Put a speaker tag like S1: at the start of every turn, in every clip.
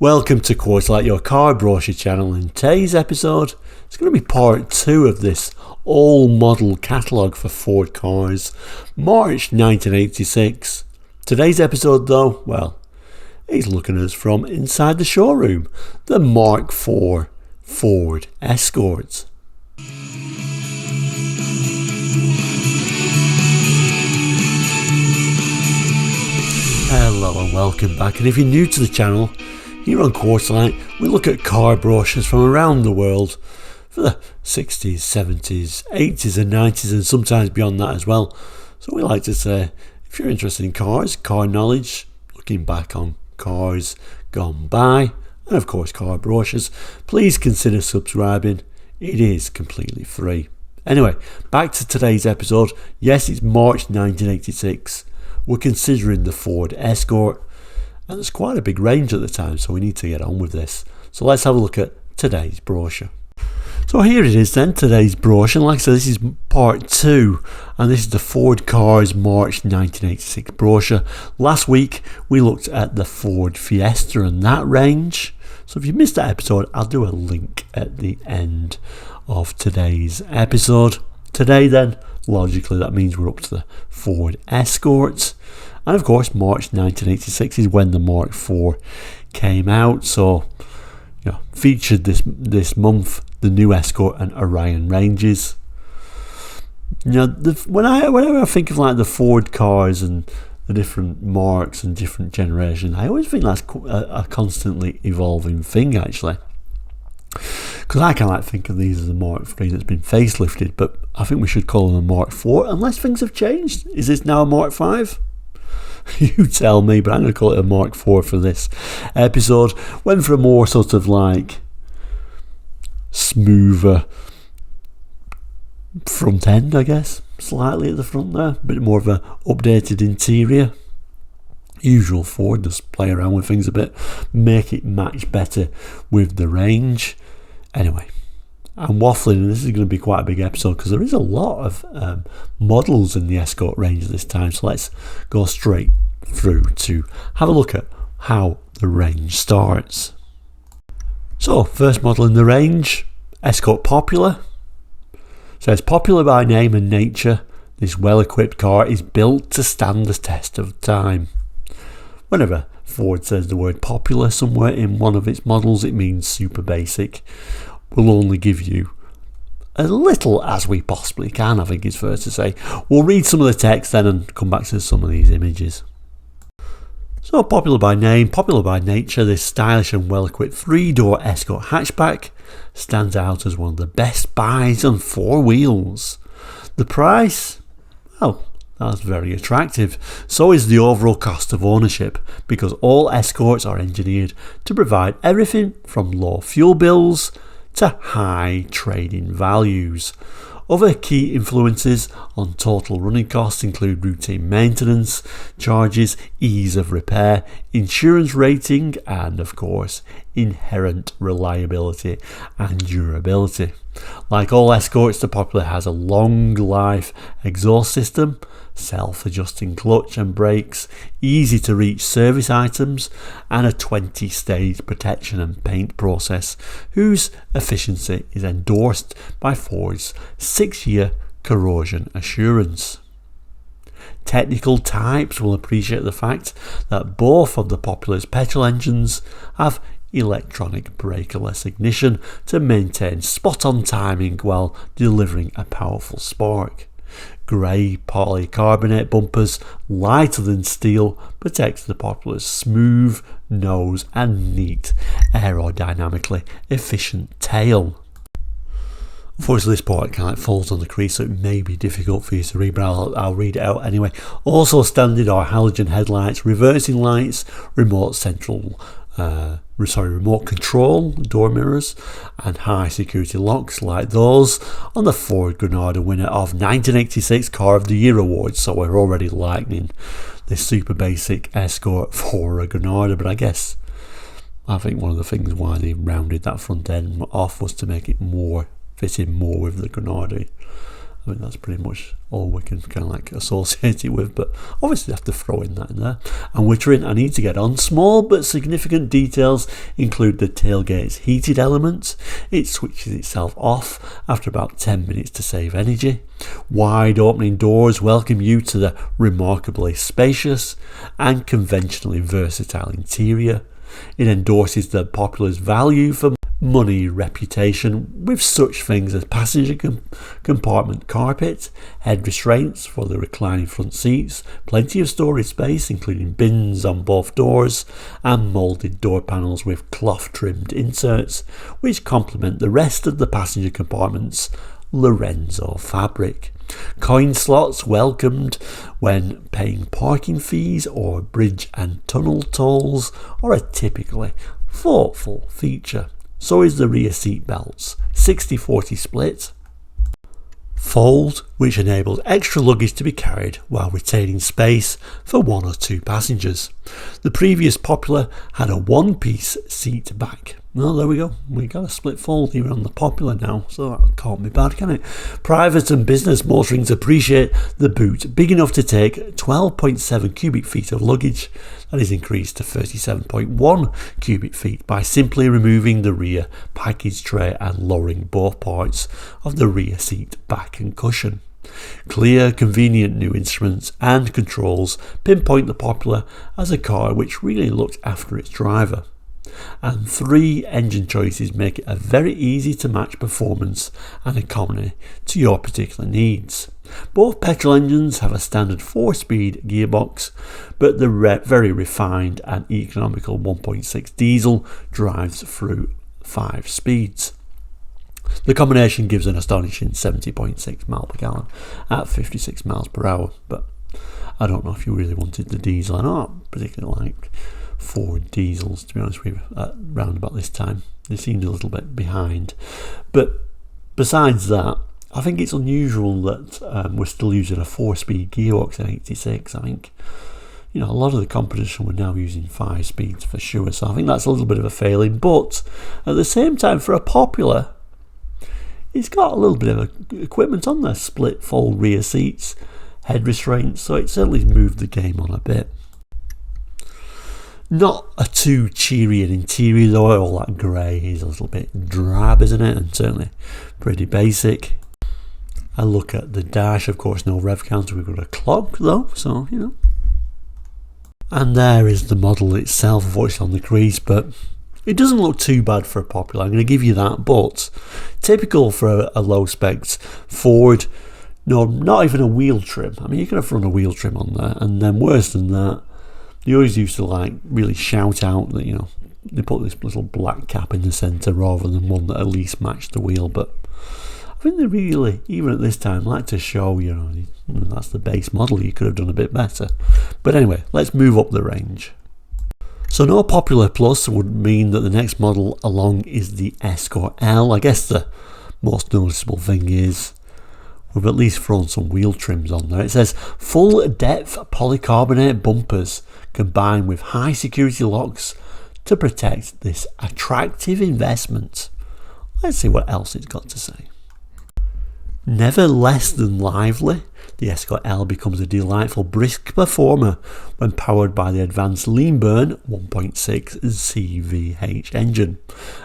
S1: Welcome to Quarterlight, your car brochure channel. In today's episode, it's going to be part 2 of this all-model catalogue for Ford cars, March 1986. Today's episode though, well, he's looking at us from inside the showroom, the Mark IV Ford Escort. Hello and welcome back, and if you're new to the channel, here on Quarterlight we look at car brochures from around the world for the 60s, 70s, 80s and 90s and sometimes beyond that as well. So we like to say, if you're interested in cars, car knowledge, looking back on cars gone by, and of course car brochures, please consider subscribing. It is completely free. Anyway, back to today's episode. Yes, it's March 1986. We're considering the Ford Escort, and there's quite a big range at the time, so we need to get on with this. So let's have a look at today's brochure. So here it is then, today's brochure. Like I said, this is part 2, and this is the Ford Cars March 1986 brochure. Last week we looked at the Ford Fiesta and that range. So if you missed that episode, I'll do a link at the end of today's episode. Today then, logically that means we're up to the Ford Escort. And of course, March 1986 is when the Mark IV came out. So, featured this month the new Escort and Orion ranges. Whenever I think of like the Ford cars and the different marks and different generations, I always think that's a constantly evolving thing, actually. Because I kind of think of these as a Mark III that's been facelifted, but I think we should call them a Mark IV unless things have changed. Is this now a Mark V? You tell me, but I'm going to call it a Mark IV for this episode. Went for a more sort of like smoother front end, I guess. Slightly at the front there. A bit more of an updated interior. Usual Ford, just play around with things a bit. Make it match better with the range. Anyway, I'm waffling, and this is going to be quite a big episode because there is a lot of models in the Escort range this time. So let's go straight through to have a look at how the range starts. So first model in the range, Escort Popular. So it's popular by name and nature. This well-equipped car is built to stand the test of time. Whenever Ford says the word popular somewhere in one of its models, it means super basic. We'll only give you as little as we possibly can, I think it's fair to say. We'll read some of the text then and come back to some of these images. So popular by name, popular by nature, this stylish and well-equipped 3-door Escort hatchback stands out as one of the best buys on 4 wheels. The price? Well, that's very attractive. So is the overall cost of ownership, because all Escorts are engineered to provide everything from low fuel bills to high trading values. Other key influences on total running costs include routine maintenance charges, ease of repair, insurance rating, and of course inherent reliability and durability. Like all Escorts, the Popular has a long life exhaust system, self-adjusting clutch and brakes, easy to reach service items, and a 20-stage protection and paint process whose efficiency is endorsed by Ford's 6-year corrosion assurance. Technical types will appreciate the fact that both of the Popular's petrol engines have electronic brakerless ignition to maintain spot-on timing while delivering a powerful spark. Grey polycarbonate bumpers, lighter than steel, protects the Popular's smooth nose and neat, aerodynamically efficient tail. Unfortunately, this part kind of falls on the crease, so it may be difficult for you to read, but I'll read it out anyway. Also standard are halogen headlights, reversing lights, remote control door mirrors, and high security locks like those on the Ford Granada winner of 1986 Car of the Year Award. So we're already liking this super basic Escort for a Granada, but I think one of the things why they rounded that front end off was to make it more fit in more with the Granada. I think that's pretty much all we can kind of like associate it with, but obviously I have to throw in that in there. And wittering, I need to get on. Small but significant details include the tailgate's heated element. It switches itself off after about 10 minutes to save energy. Wide opening doors welcome you to the remarkably spacious and conventionally versatile interior. It endorses the Popular's value for money reputation with such things as passenger compartment carpet, head restraints for the reclining front seats, plenty of storage space including bins on both doors, and moulded door panels with cloth trimmed inserts which complement the rest of the passenger compartment's Lorenzo fabric. Coin slots welcomed when paying parking fees or bridge and tunnel tolls are a typically thoughtful feature. So is the rear seat belts, 60-40 split, fold, which enables extra luggage to be carried while retaining space for 1 or 2 passengers. The previous Popular had a one-piece seat back. Well, there we go. We got a split fold even on the Popular now, so that can't be bad, can it? Private and business motorings appreciate the boot, big enough to take 12.7 cubic feet of luggage. That is increased to 37.1 cubic feet by simply removing the rear package tray and lowering both parts of the rear seat back and cushion. Clear, convenient new instruments and controls pinpoint the Popular as a car which really looked after its driver. And 3 engine choices make it a very easy to match performance and economy to your particular needs. Both petrol engines have a standard 4-speed gearbox, but the very refined and economical 1.6 diesel drives through 5 speeds. The combination gives an astonishing 70.6 miles per gallon at 56 miles per hour, but I don't know if you really wanted the diesel. I don't particularly like Ford diesels, to be honest with you, round about this time. They seemed a little bit behind. But besides that, I think it's unusual that we're still using a 4-speed gearbox in 86. I think, a lot of the competition were now using 5 speeds for sure. So I think that's a little bit of a failing. But at the same time, for a Popular, it's got a little bit of equipment on there. Split fold rear seats, head restraints. So it certainly moved the game on a bit. Not a too cheery an interior though, all that grey is a little bit drab, isn't it? And certainly pretty basic. I look at the dash, of course no rev counter, we've got a clock though, so And there is the model itself, unfortunately on the crease, but it doesn't look too bad for a Popular, I'm going to give you that, but typical for a low specs Ford, no, not even a wheel trim. I mean, you could have run a wheel trim on there, and then worse than that, they always used to really shout out that they put this little black cap in the centre rather than one that at least matched the wheel. But I think they really, even at this time, like to show that's the base model, you could have done a bit better. But anyway, let's move up the range. So no Popular Plus would mean that the next model along is the Escort L. I guess the most noticeable thing is we've at least thrown some wheel trims on there. It says full depth polycarbonate bumpers combined with high security locks to protect this attractive investment. Let's see what else it's got to say. Never less than lively, the Escort L becomes a delightful brisk performer when powered by the advanced lean burn 1.6 CVH engine.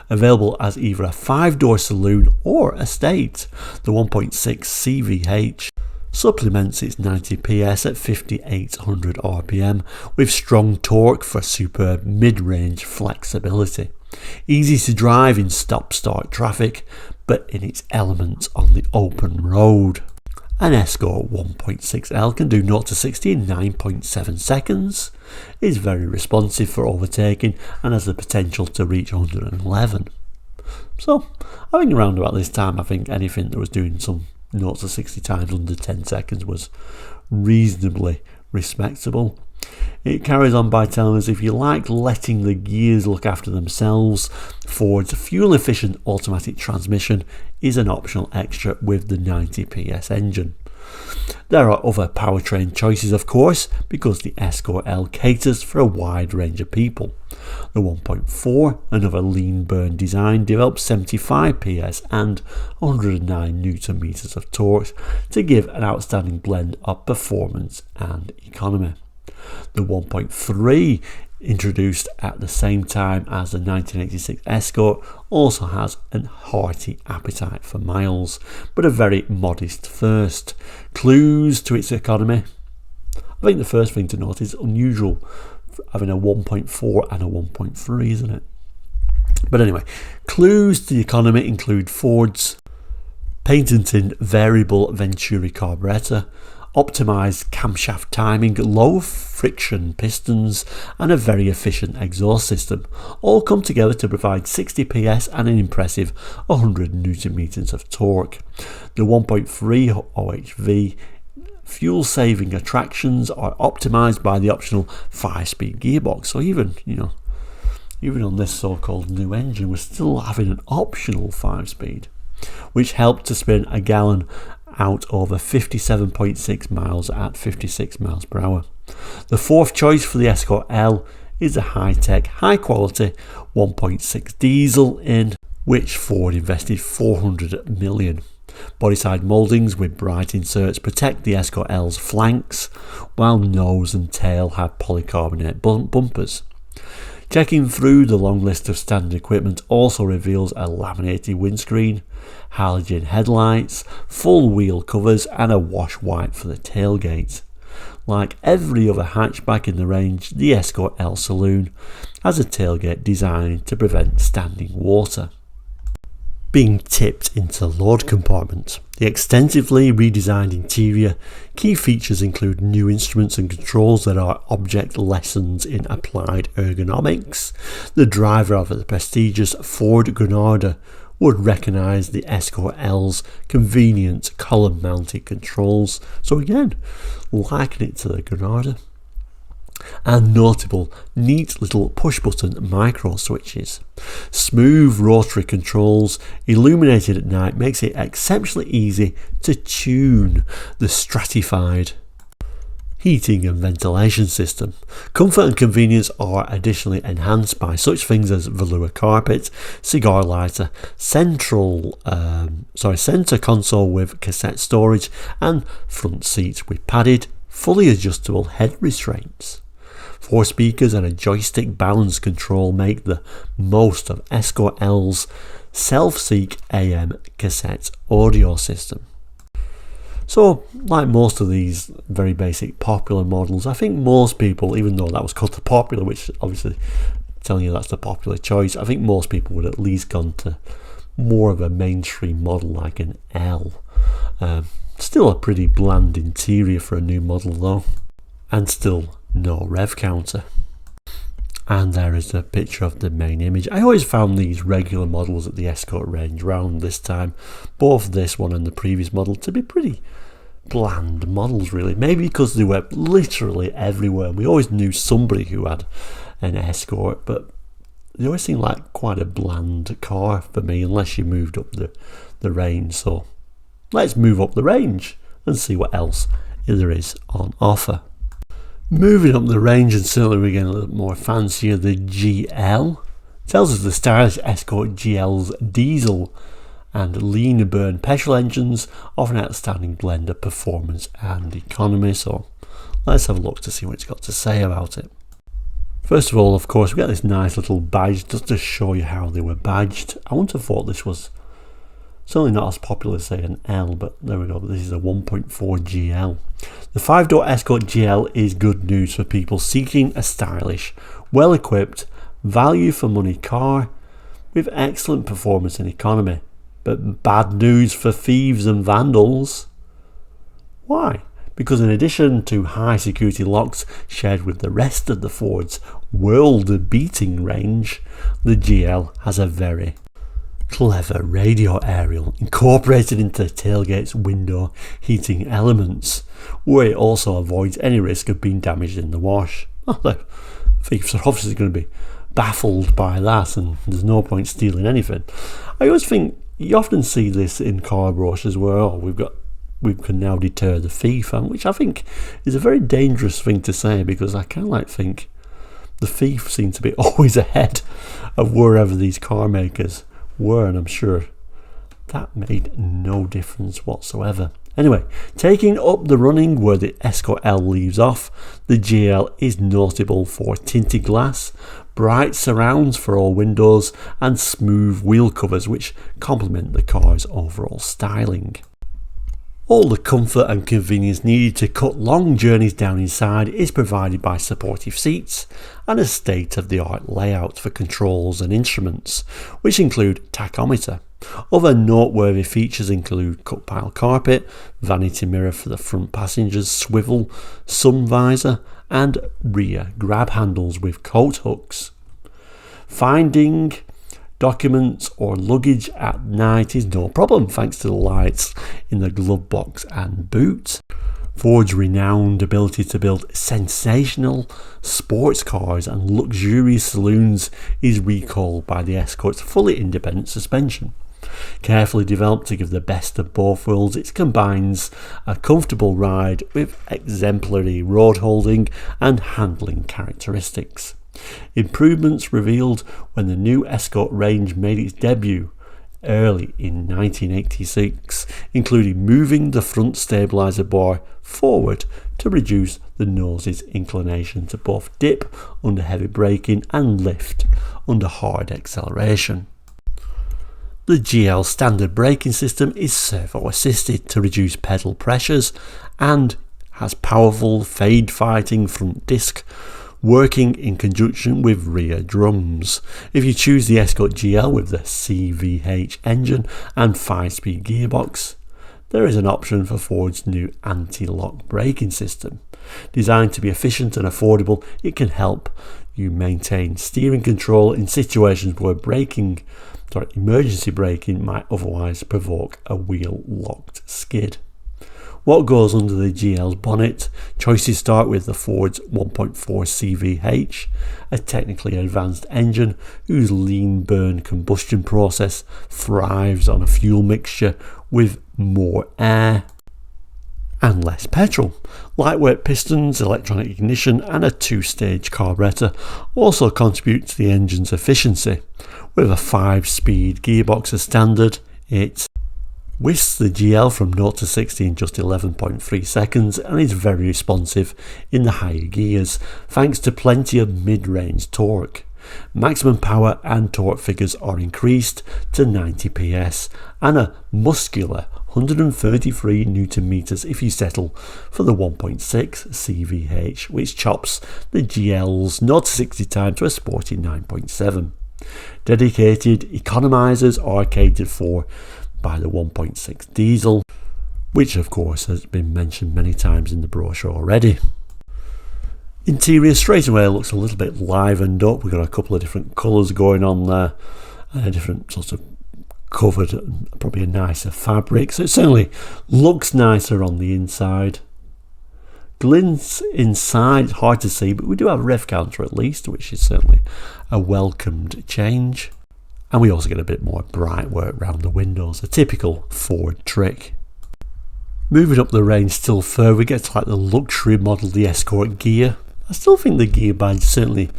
S1: Available as either a 5-door saloon or estate, the 1.6 CVH supplements its 90 PS at 5800 RPM with strong torque for superb mid-range flexibility. Easy to drive in stop-start traffic, but in its element on the open road. An Escort 1.6L can do 0 to 60 in 9.7 seconds, is very responsive for overtaking and has the potential to reach 111. So I think around about this time, I think anything that was doing some 0 to 60 times under 10 seconds was reasonably respectable. It carries on by telling us if you like letting the gears look after themselves, Ford's fuel efficient automatic transmission is an optional extra with the 90 PS engine. There are other powertrain choices, of course, because the Escort L caters for a wide range of people. The 1.4, another lean burn design, develops 75 PS and 109 Newton meters of torque to give an outstanding blend of performance and economy. The 1.3, introduced at the same time as the 1986 Escort, also has a hearty appetite for miles, but a very modest first. Clues to its economy. I think the first thing to note is unusual having a 1.4 and a 1.3, isn't it? But anyway, clues to the economy include Ford's patented variable Venturi carburetor, optimised camshaft timing, low friction pistons and a very efficient exhaust system, all come together to provide 60 PS and an impressive 100 Newton meters of torque. The 1.3 OHV fuel saving attractions are optimised by the optional 5-speed gearbox, so even on this so-called new engine we're still having an optional 5-speed, which helped to spin a gallon out over 57.6 miles at 56 miles per hour. The fourth choice for the Escort L is a high-tech, high-quality 1.6 diesel in which Ford invested $400 million. Bodyside mouldings with bright inserts protect the Escort L's flanks, while nose and tail have polycarbonate bumpers. Checking through the long list of standard equipment also reveals a laminated windscreen, halogen headlights, full wheel covers and a wash white for the tailgate. Like every other hatchback in the range, the Escort L Saloon has a tailgate designed to prevent standing water being tipped into the load compartment. The extensively redesigned interior key features include new instruments and controls that are object lessons in applied ergonomics. The driver of the prestigious Ford Granada would recognise the Escort L's convenient column-mounted controls, so again, liken it to the Granada. And notable, neat little push-button micro switches. Smooth rotary controls illuminated at night makes it exceptionally easy to tune the stratified heating and ventilation system. Comfort and convenience are additionally enhanced by such things as velour carpet, cigar lighter, centre console with cassette storage, and front seats with padded, fully adjustable head restraints. 4 speakers and a joystick balance control make the most of Escort L's self-seek AM cassette audio system. So, like most of these very basic popular models, I think most people, even though that was called the popular, which obviously telling you that's the popular choice, I think most people would at least gone to more of a mainstream model like an L. Still a pretty bland interior for a new model though, and still no rev counter. And there is a picture of the main image. I always found these regular models at the Escort range around this time, both this one and the previous model, to be pretty bland models really. Maybe because they were literally everywhere. We always knew somebody who had an Escort, but they always seemed like quite a bland car for me unless you moved up the range. So let's move up the range and see what else there is on offer. Moving up the range, and certainly we're getting a little more fancier, the GL tells us the stylish Escort GL's diesel and lean burn petrol engines offer an outstanding blend of performance and economy. So let's have a look to see what it's got to say about it. First of all, of course, we got this nice little badge just to show you how they were badged. I wouldn't have thought this was certainly not as popular as say an L, but there we go. This is a 1.4 GL. The 5-door Escort GL is good news for people seeking a stylish, well-equipped, value-for-money car with excellent performance and economy, but bad news for thieves and vandals. Why? Because in addition to high security locks shared with the rest of the Ford's world-beating range, the GL has a very clever radio aerial incorporated into the tailgate's window heating elements, where it also avoids any risk of being damaged in the wash. Well, the thieves are obviously going to be baffled by that, and there's no point stealing anything. I always think you often see this in car brochures where we've got we can now deter the thief, which I think is a very dangerous thing to say, because I kind of think the thief seemed to be always ahead of wherever these car makers were, and I'm sure that made no difference whatsoever. Anyway, taking up the running where the Escort L leaves off, the GL is notable for tinted glass, bright surrounds for all windows, and smooth wheel covers which complement the car's overall styling. All the comfort and convenience needed to cut long journeys down inside is provided by supportive seats and a state-of-the-art layout for controls and instruments, which include tachometer. Other noteworthy features include cut pile carpet, vanity mirror for the front passengers, swivel, sun visor, and rear grab handles with coat hooks. Finding documents or luggage at night is no problem thanks to the lights in the glove box and boot. Ford's renowned ability to build sensational sports cars and luxurious saloons is recalled by the Escort's fully independent suspension. Carefully developed to give the best of both worlds, it combines a comfortable ride with exemplary road holding and handling characteristics. Improvements revealed when the new Escort range made its debut early in 1986, including moving the front stabiliser bar forward to reduce the nose's inclination to both dip under heavy braking and lift under hard acceleration. The GL standard braking system is servo assisted to reduce pedal pressures and has powerful fade fighting front disc working in conjunction with rear drums. If you choose the Escort GL with the CVH engine and 5-speed gearbox, there is an option for Ford's new anti-lock braking system. Designed to be efficient and affordable, it can help you maintain steering control in situations where emergency braking might otherwise provoke a wheel-locked skid. What goes under the GL's bonnet? Choices start with the Ford's 1.4 CVH, a technically advanced engine whose lean burn combustion process thrives on a fuel mixture with more air and less petrol. Lightweight pistons, electronic ignition and a 2-stage carburetor also contribute to the engine's efficiency. With a 5-speed gearbox as standard, it whisks the GL from 0 to 60 in just 11.3 seconds and is very responsive in the higher gears thanks to plenty of mid-range torque. Maximum power and torque figures are increased to 90 PS and a muscular 133 Nm if you settle for the 1.6 CVH, which chops the GL's 0 to 60 time to a sporty 9.7. Dedicated economizers are catered for by the 1.6 diesel, which of course has been mentioned many times in the brochure already. Interior straight away looks a little bit livened up. We've got a couple of different colours going on there, and a different sort of covered, probably a nicer fabric, so it certainly looks nicer on the inside. Glints inside, hard to see, but we do have a rev counter at least, which is certainly a welcomed change. And we also get a bit more bright work around the windows, a typical Ford trick. Moving up the range still further, we get to like the luxury model, the Escort Ghia. I still think the Ghia badge certainly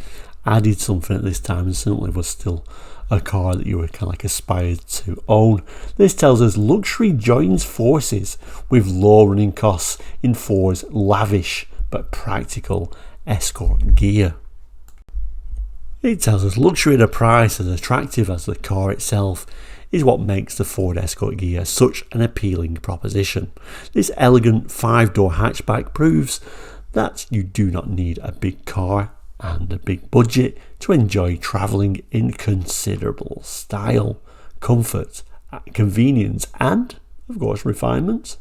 S1: added something at this time, and certainly was still a car that you were kind of like aspired to own. This tells us luxury joins forces with low running costs in Ford's lavish but practical Escort Ghia. It tells us luxury at a price as attractive as the car itself is what makes the Ford Escort Ghia such an appealing proposition. This elegant 5-door hatchback proves that you do not need a big car and a big budget to enjoy travelling in considerable style, comfort, convenience and, of course, refinement.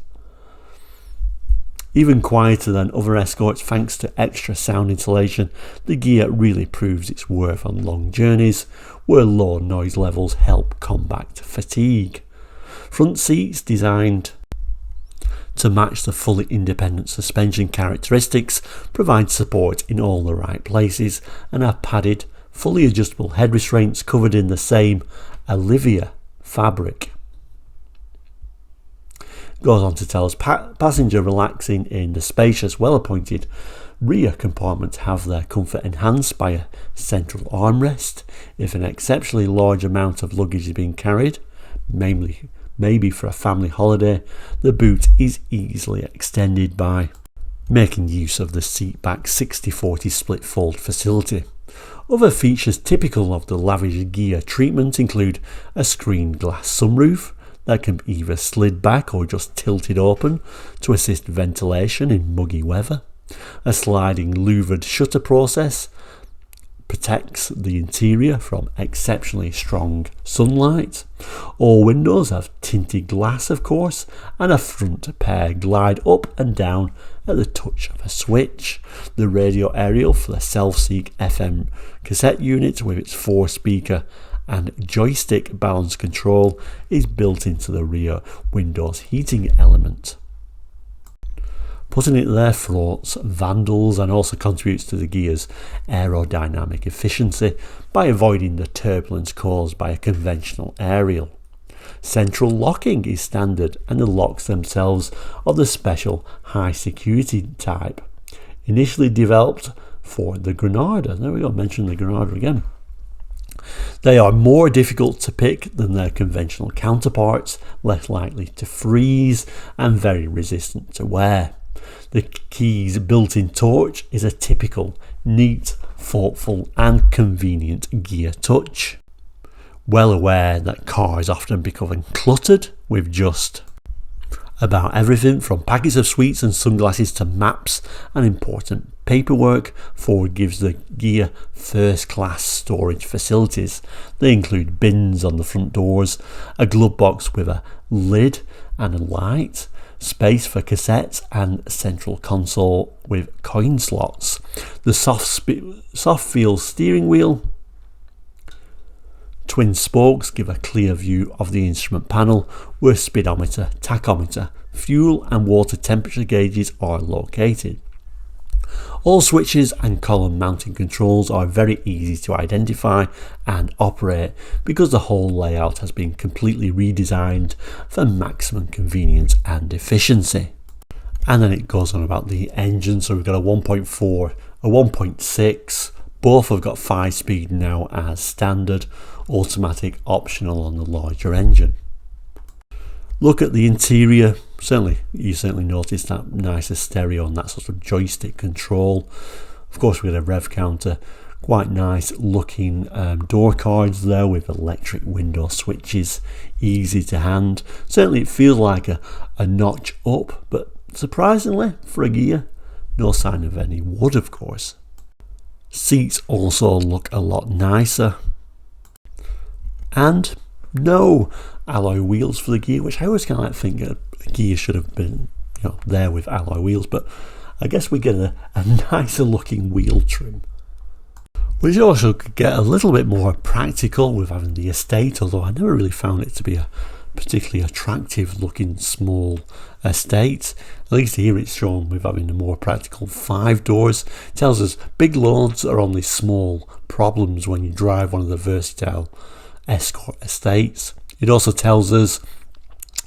S1: Even quieter than other Escorts thanks to extra sound insulation, the Ghia really proves its worth on long journeys where low noise levels help combat fatigue. Front seats designed to match the fully independent suspension characteristics provide support in all the right places and are padded, fully adjustable head restraints covered in the same Olivia fabric. Goes on to tell us passenger relaxing in the spacious, well-appointed rear compartments have their comfort enhanced by a central armrest. If an exceptionally large amount of luggage is being carried, maybe for a family holiday, the boot is easily extended by making use of the seatback 60/40 split fold facility. Other features typical of the lavish Ghia treatment include a screened glass sunroof that can be either slid back or just tilted open to assist ventilation in muggy weather. A sliding louvered shutter process protects the interior from exceptionally strong sunlight. All windows have tinted glass, of course, and a front pair glide up and down at the touch of a switch. The radio aerial for the self-seek FM cassette unit with its 4-speaker and joystick balance control is built into the rear window's heating element. Putting it there thwarts vandals and also contributes to the Ghia's aerodynamic efficiency by avoiding the turbulence caused by a conventional aerial. Central locking is standard, and the locks themselves are the special high security type, initially developed for the Granada. There we go, mention the Granada again. They are more difficult to pick than their conventional counterparts, less likely to freeze, and very resistant to wear. The key's built-in torch is a typical, neat, thoughtful and convenient Ghia touch. Well aware that cars often become cluttered with just about everything from packets of sweets and sunglasses to maps and important paperwork, Ford gives the Ghia first-class storage facilities. They include bins on the front doors, a glove box with a lid and a light, space for cassettes and central console with coin slots. The soft feel steering wheel, twin spokes give a clear view of the instrument panel where speedometer, tachometer, fuel and water temperature gauges are located. All switches and column mounting controls are very easy to identify and operate because the whole layout has been completely redesigned for maximum convenience and efficiency. And then it goes on about the engine. So we've got a 1.4, a 1.6, both have got 5-speed now as standard, automatic optional on the larger engine. Look at the interior. You certainly notice that nicer stereo and that sort of joystick control. Of course, we got a rev counter, quite nice looking door cards there with electric window switches, easy to hand. Certainly it feels like a notch up, but surprisingly for a Ghia, no sign of any wood, of course. Seats also look a lot nicer, and no alloy wheels for the Ghia, which I always kind of like think a Ghia should have been, there with alloy wheels, but I guess we get a nicer looking wheel trim, which also could get a little bit more practical with having the Estate, although I never really found it to be a particularly attractive looking small Estate. At least here it's shown with having a more practical 5 doors. It tells us big loads are only small problems when you drive one of the versatile Escort Estates. It also tells us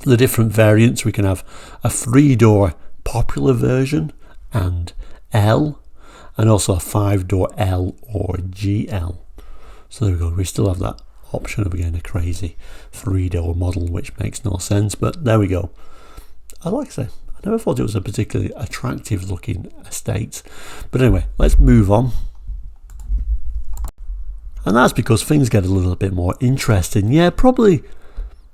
S1: the different variants. We can have a 3-door popular version and L, and also a 5-door L or GL. So there we go, we still have that option of again a crazy 3-door model, which makes no sense, but there we go. Like I say, I never thought it was a particularly attractive looking Estate, but anyway, let's move on. And that's because things get a little bit more interesting. Yeah, probably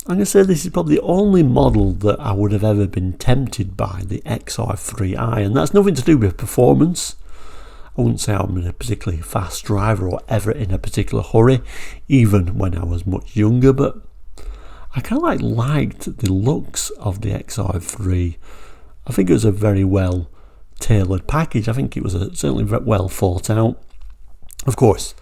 S1: I'm going to say this is probably the only model that I would have ever been tempted by, the XR3i, and that's nothing to do with performance. I wouldn't say I'm a particularly fast driver or ever in a particular hurry, even when I was much younger, but I kind of liked the looks of the XR3. I think it was a very well tailored package. I think it was certainly very well thought out. Of course,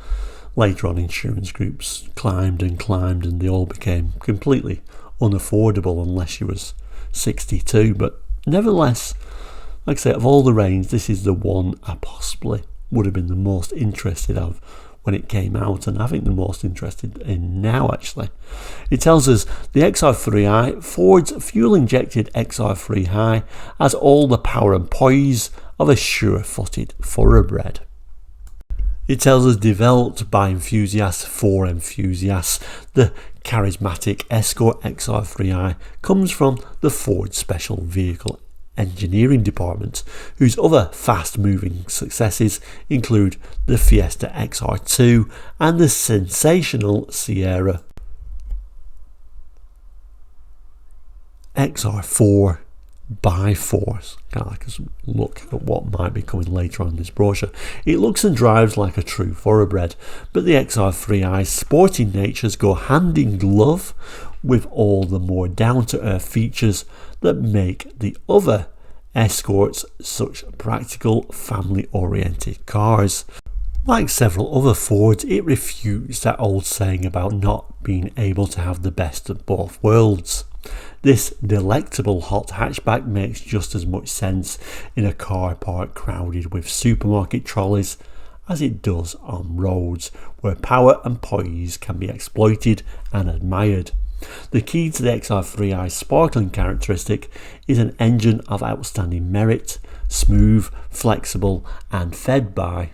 S1: later on insurance groups climbed and they all became completely unaffordable unless you was 62, but nevertheless, like I say, of all the range, this is the one I possibly would have been the most interested of when it came out, and I think the most interested in now actually. It tells us the XR3i, Ford's fuel-injected XR3 High, has all the power and poise of a sure-footed thoroughbred. It tells us developed by enthusiasts for enthusiasts. The charismatic Escort XR3i comes from the Ford Special Vehicle Engineering Department, whose other fast-moving successes include the Fiesta XR2 and the sensational Sierra XR4 by Force. Kind of like a look at what might be coming later on in this brochure. It looks and drives like a true thoroughbred, but the XR3i's sporty natures go hand in glove with all the more down-to-earth features that make the other Escorts such practical, family-oriented cars. Like several other Fords, it refutes that old saying about not being able to have the best of both worlds. This delectable hot hatchback makes just as much sense in a car park crowded with supermarket trolleys as it does on roads where power and poise can be exploited and admired. The key to the XR3i's sparkling characteristic is an engine of outstanding merit, smooth, flexible and fed by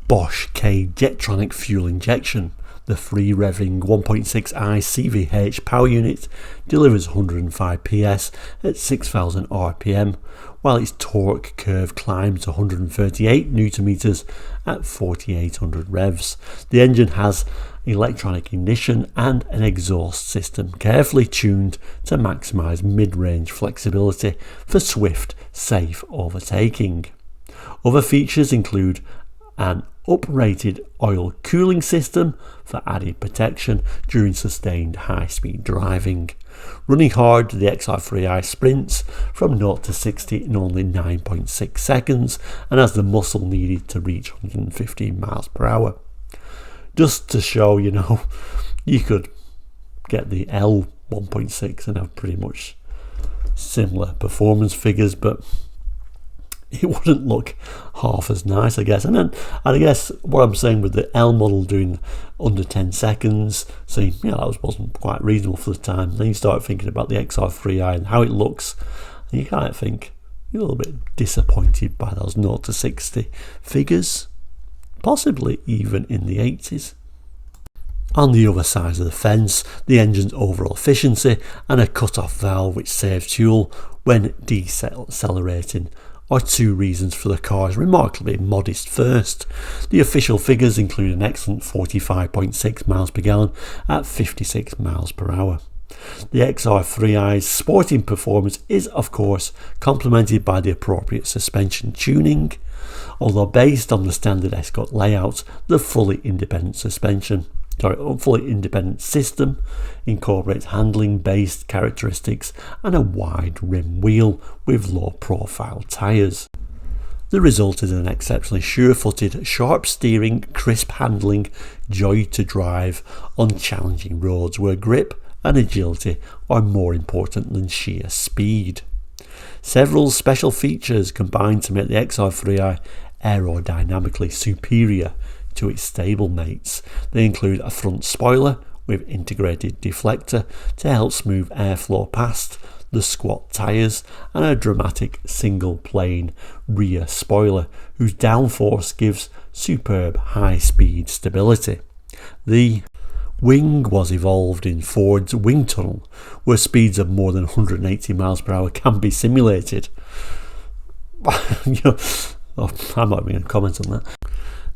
S1: Bosch K Jetronic fuel injection. The free-revving 1.6i CVH power unit delivers 105 PS at 6,000 RPM, while its torque curve climbs to 138 Nm at 4,800 revs. The engine has electronic ignition and an exhaust system carefully tuned to maximise mid-range flexibility for swift, safe overtaking. Other features include an uprated oil cooling system for added protection during sustained high-speed driving. Running hard, the XR3i sprints from 0 to 60 in only 9.6 seconds and has the muscle needed to reach 115 miles per hour. Just to show, you could get the L 1.6 and have pretty much similar performance figures, but it wouldn't look half as nice, I guess. And I guess what I'm saying with the L model doing under 10 seconds, saying, that wasn't quite reasonable for the time. Then you start thinking about the XR3i and how it looks, and you kind of think you're a little bit disappointed by those 0 to 60 figures, possibly even in the 80s. On the other side of the fence, the engine's overall efficiency and a cut-off valve which saves fuel when decelerating are two reasons for the car's remarkably modest first. The official figures include an excellent 45.6 miles per gallon at 56 miles per hour. The XR3i's sporting performance is of course complemented by the appropriate suspension tuning, although based on the standard Escort layout, the fully independent system incorporates handling-based characteristics and a wide rim wheel with low-profile tyres. The result is an exceptionally sure-footed, sharp steering, crisp handling, joy to drive on challenging roads where grip and agility are more important than sheer speed. Several special features combine to make the XR3i aerodynamically superior to its stablemates. They include a front spoiler with integrated deflector to help smooth airflow past the squat tyres and a dramatic single plane rear spoiler whose downforce gives superb high speed stability. The wing was evolved in Ford's wind tunnel where speeds of more than 180 miles per hour can be simulated. I'm not even going to comment on that.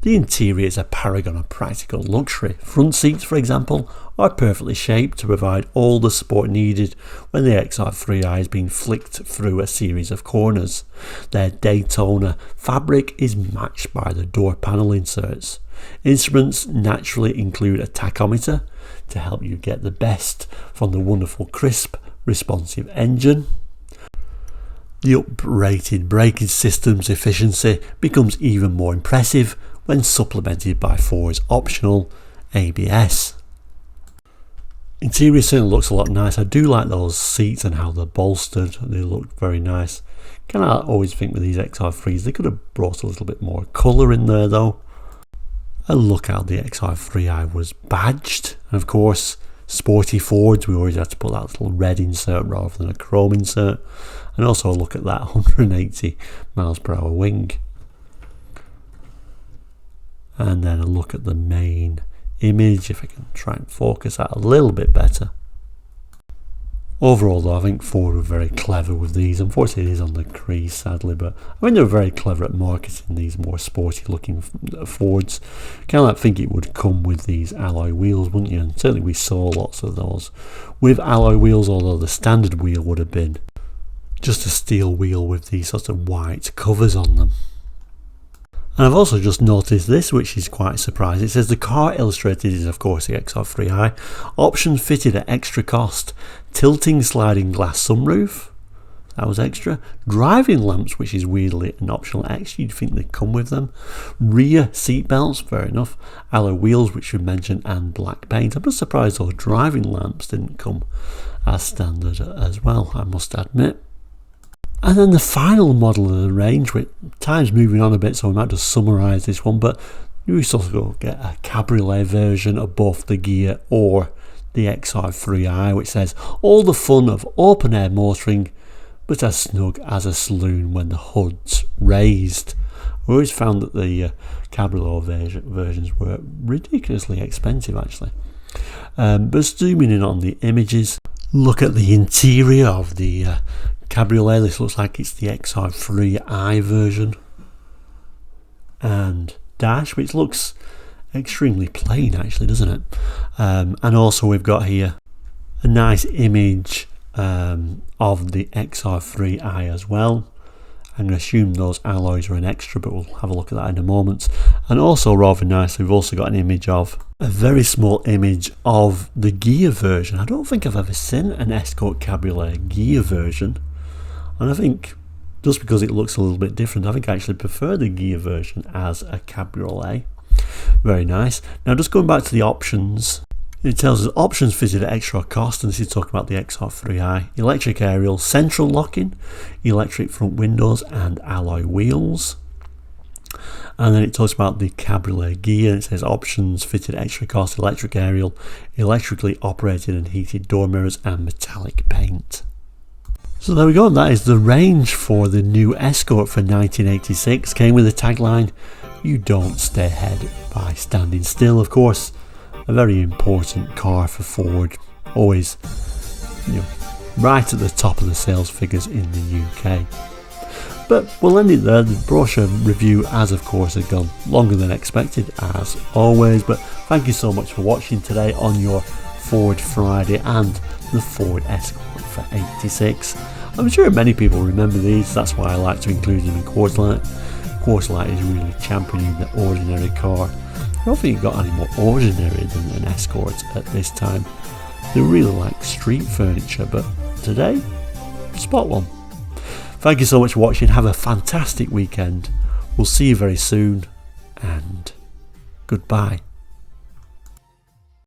S1: The interior is a paragon of practical luxury. Front seats, for example, are perfectly shaped to provide all the support needed when the XR3i is being flicked through a series of corners. Their Daytona fabric is matched by the door panel inserts. Instruments naturally include a tachometer to help you get the best from the wonderful crisp, responsive engine. The uprated braking system's efficiency becomes even more impressive when supplemented by Ford's optional ABS. Interior certainly looks a lot nice. I do like those seats and how they're bolstered. They look very nice. Kind of always think with these XR3s they could have brought a little bit more colour in there though. a look how the XR3i was badged. And of course, sporty Fords, we always had to put that little red insert rather than a chrome insert. And also a look at that 180 miles per hour wing. And then a look at the main image, if I can try and focus that a little bit better. Overall though, I think Ford were very clever with these. Unfortunately it is on the crease sadly, but I think they were very clever at marketing these more sporty looking Fords. Kind of like think it would come with these alloy wheels, wouldn't you? And certainly we saw lots of those with alloy wheels, although the standard wheel would have been just a steel wheel with these sorts of white covers on them. And I've also just noticed this, which is quite surprising. It says the car illustrated is of course the XR3i. Options fitted at extra cost. Tilting sliding glass sunroof. That was extra. Driving lamps, which is weirdly an optional extra. You'd think they'd come with them. Rear seat belts, fair enough. Alloy wheels, which we mentioned, and black paint. I'm just surprised those driving lamps didn't come as standard as well, I must admit. And then the final model of the range, which time's moving on a bit, so we might just summarise this one, but you also get a Cabriolet version of both the Ghia or the XR3i, which says all the fun of open air motoring, but as snug as a saloon when the hood's raised. I always found that the Cabriolet versions were ridiculously expensive actually. But zooming in on the images, look at the interior of the Cabriolet. This looks like it's the XR3i version. And dash, which looks extremely plain actually, doesn't it? And also we've got here a nice image of the XR3i as well. I'm going to assume those alloys are an extra, but we'll have a look at that in a moment. And also rather nicely, we've also got an image of a very small image of the Ghia version. I don't think I've ever seen an Escort Cabriolet Ghia version. And I think just because it looks a little bit different, I think I actually prefer the Ghia version as a Cabriolet. Very nice. Now just going back to the options, it tells us options fitted at extra cost, and this is talking about the XR3i. Electric aerial, central locking, electric front windows and alloy wheels. And then it talks about the Cabriolet Ghia, and it says options fitted at extra cost, electric aerial, electrically operated and heated door mirrors and metallic paint. So there we go, and that is the range for the new Escort for 1986. Came with the tagline, "You don't stay ahead by standing still." Of course, a very important car for Ford, always right at the top of the sales figures in the UK. But we'll end it there. The brochure review, as of course, has gone longer than expected, as always. But thank you so much for watching today on your Ford Friday and the Ford Escort for 86. I'm sure many people remember these, that's why I like to include them in Quarterlight. Quarterlight is really championing the ordinary car. I don't think it got any more ordinary than an Escort at this time. They really like street furniture, but today, spot one. Thank you so much for watching. Have a fantastic weekend. We'll see you very soon, and goodbye.